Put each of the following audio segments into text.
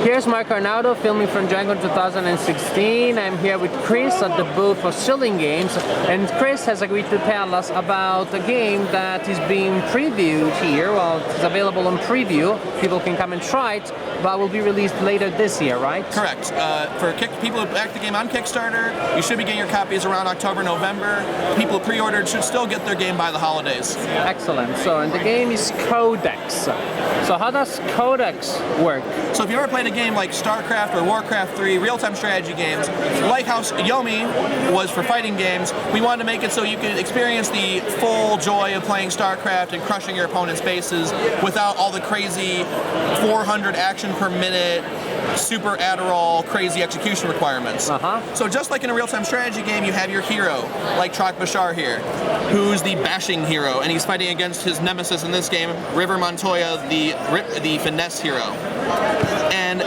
Here's Mark Arnaudo filming from GenCon 2016. I'm here with Chris at the booth for Sirlin Games, and Chris has agreed to tell us about a game that is being previewed here. Well, it's available on preview. People can come and try it, but will be released later this year, right? Correct. For people who backed the game on Kickstarter, you should be getting your copies around October, November. People who pre-ordered should still get their game by the holidays. Excellent. So, and the game is Codex. So how does Codex work? So if you ever played a game like StarCraft or Warcraft 3, real-time strategy games, like how Yomi was for fighting games, we wanted to make it so you could experience the full joy of playing StarCraft and crushing your opponent's bases without all the crazy 400 action per minute, super Adderall, crazy execution requirements. So just like in a real-time strategy game, you have your hero, like Trock Bashar here, who's the bashing hero, and he's fighting against his nemesis in this game, River Montoya, the finesse hero. And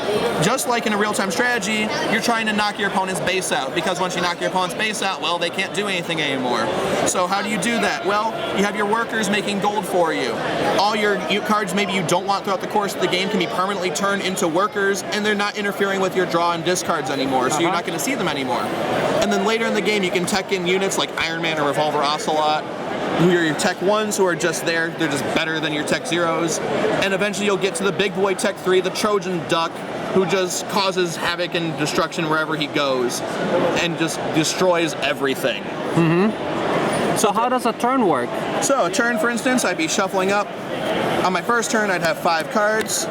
just like in a real-time strategy, you're trying to knock your opponent's base out, because once you knock your opponent's base out, well, they can't do anything anymore. So how do you do that? Well, you have your workers making gold for you. All your cards maybe you don't want throughout the course of the game can be permanently turned into workers, and they're not interfering with your draw and discards anymore, so you're not going to see them anymore. And then later in the game, you can tech in units like Iron Man or Revolver Ocelot, who are your Tech 1s who are just there, they're just better than your Tech 0s. And eventually you'll get to the big boy Tech 3, the Trojan Duck, who just causes havoc and destruction wherever he goes, and just destroys everything. So how does a turn work? So a turn, for instance, I'd be shuffling up. On my first turn, I'd have 5 cards.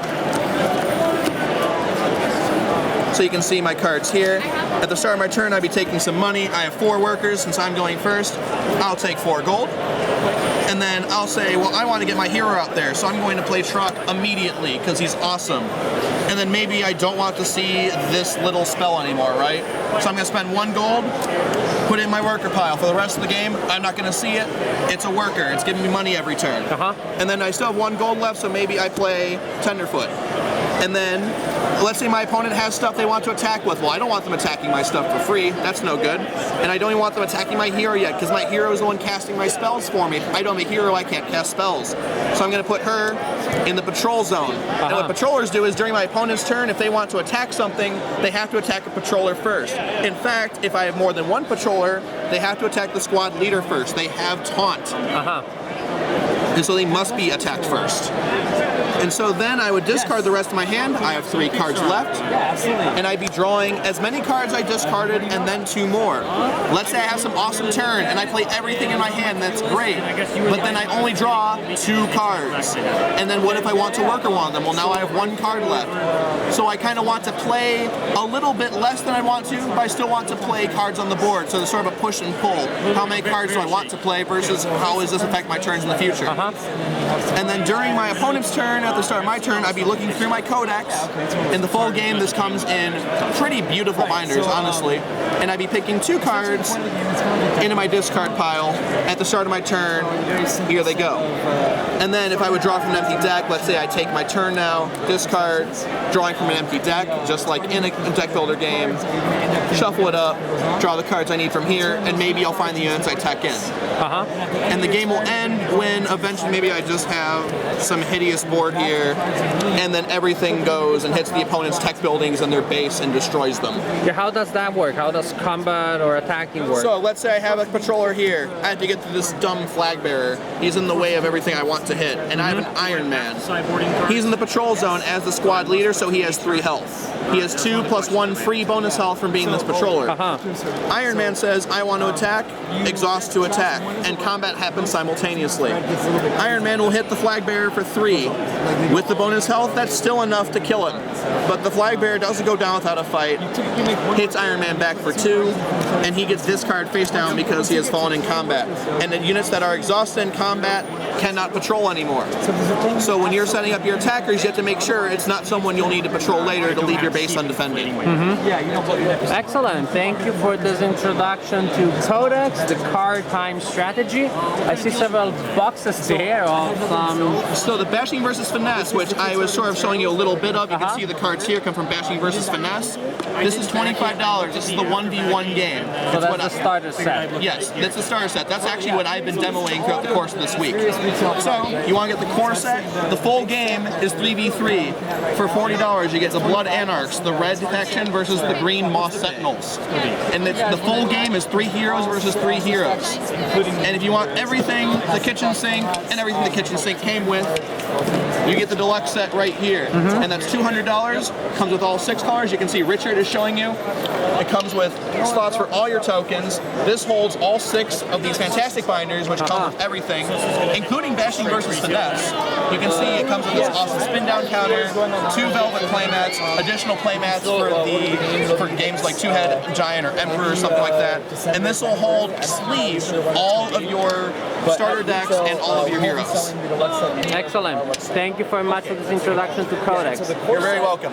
So you can see my cards here. At the start of my turn, I'd be taking some money. I have 4 workers. Since I'm going first, I'll take 4 gold. And then I'll say, well, I want to get my hero out there, so I'm going to play Trock immediately because he's awesome. And then maybe I don't want to see this little spell anymore, right? So I'm going to spend 1 gold, put it in my worker pile. For the rest of the game, I'm not going to see it. It's a worker. It's giving me money every turn. And then I still have 1 gold left, so maybe I play Tenderfoot. And then, let's say my opponent has stuff they want to attack with. Well, I don't want them attacking my stuff for free. That's no good. And I don't even want them attacking my hero yet, because my hero is the one casting my spells for me. If I don't have a hero, I can't cast spells. So I'm going to put her in the patrol zone. And what patrollers do is, during my opponent's turn, if they want to attack something, they have to attack a patroller first. In fact, if I have more than 1 patroller, they have to attack the squad leader first. They have taunt. And so they must be attacked first. And so then I would discard the rest of my hand. I have 3 cards left. And I'd be drawing as many cards I discarded and then 2 more. Let's say I have some awesome turn and I play everything in my hand, that's great. But then I only draw 2 cards. And then what if I want to worker one of them? Well, now I have 1 card left. So I kind of want to play a little bit less than I want to, but I still want to play cards on the board. So there's sort of a push and pull. How many cards do I want to play versus how does this affect my turns in the future? And then during my opponent's turn, at the start of my turn, I'd be looking through my Codex. In the full game, this comes in pretty beautiful binders, honestly. And I'd be picking 2 cards into my discard pile at the start of my turn. Here they go. And then if I would draw from an empty deck, let's say I take my turn now, discard, drawing from an empty deck, just like in a deck builder game, shuffle it up, draw the cards I need from here, and maybe I'll find the units I tech in. And the game will end when eventually maybe I just have some hideous board here, and then everything goes and hits the opponent's tech buildings and their base and destroys them. Yeah, how does that work? How does combat or attacking work? So let's say I have a patroller here. I have to get through this dumb flag bearer. He's in the way of everything I want to hit. And I have an Iron Man. He's in the patrol zone as the squad leader, so he has 3 health. He has 2 + 1 free bonus health from being this patroller. Iron Man says, I want to attack, exhaust to attack, and combat happens simultaneously. Iron Man will hit the flag bearer for 3. With the bonus health, that's still enough to kill him. But the flag bearer doesn't go down without a fight, hits Iron Man back for 2, and he gets discard face down because he has fallen in combat. And the units that are exhausted in combat cannot patrol anymore. So when you're setting up your attackers, you have to make sure it's not someone you'll need to patrol later to leave your base undefended. Excellent. Thank you for this introduction to Codex, the card time strategy. I see several boxes there of So the bashing versus versus Finesse, which I was sort of showing you a little bit of. You can see the cards here come from Bashing versus Finesse. This is $25. This is the 1v1 game. So that's the starter set. Yes, that's the starter set. That's actually what I've been demoing throughout the course of this week. So, you want to get the core set? The full game is 3v3. For $40, you get the Blood Anarchs, the red faction versus the green Moss Sentinels. And the full game is 3 heroes versus 3 heroes. And if you want everything the kitchen sink and everything the kitchen sink came with, you get the deluxe set right here. And that's $200. Comes with all 6 colors. You can see Richard is showing you. It comes with slots for all your tokens. This holds all 6 of these fantastic binders, which come with everything, including Bashing versus Finesse. You can see it comes with this awesome spin down counter, 2 velvet playmats, additional playmats for games like 2-Head Giant or Emperor or something like that. And this will hold sleeve all of your starter decks and all of your heroes. Excellent. Thank you very much for this introduction to Codex. You're very welcome.